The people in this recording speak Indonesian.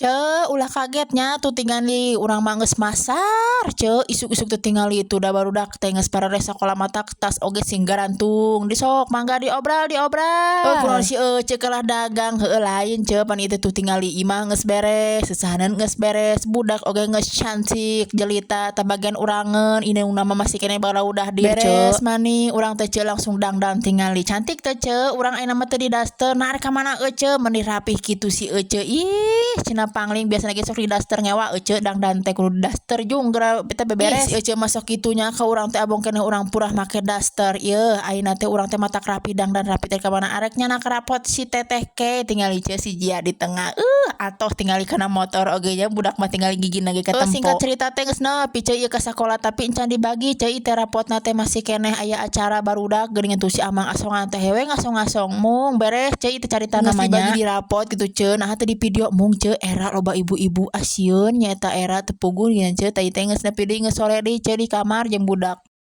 Ulah kagetnya tuh tingali urang mah geus masar, isuk-isuk teu tingali itu da barudak teh geus parare sakola mata tas oge sing garantung. Di sok mangga diobral kunaon si Ece kalah dagang heueuh lain pan itu tuh tingali imah geus beres, sesahanan geus beres, budak oge geus cantik, jelita tah bagian urangeun indungna mah masih keneh balaudah dir beres mani urang teh langsung dangdan tingali. Cantik teh urang ayeuna mah teu di daster, nah arek ka mana mun dirapih kitu si Ece. Ih, cenah pangling biasana ge sok di daster ngewa Ece dangdan teh kudu di daster jeung beta beberes. Si Ece masuk kitunya ka urang teh abong keneh urang purah make daster. Ieu ayeuna teh urang teh matak rapi dangdan rapi teh ka mana arek nya kerapot si teteh ke tingali si Jia di tengah. Atoh tingali kana motor oge nya budak mah tingali gigina ge katempo. Singkat cerita teh geus nepi ieu ka sakola tapi encan dibagi ieu teh rapotna teh masih keneh aya acara barudak geuning tuh si Amang asongan teh hewe ngasong-ngasong mung beres teh carita namanya dibagi di rapot gitu nah teh di video mung era loba ibu-ibu asieun nyaeta era tepugun nya teh geus nepi deui geus sore deui di kamar jeung budak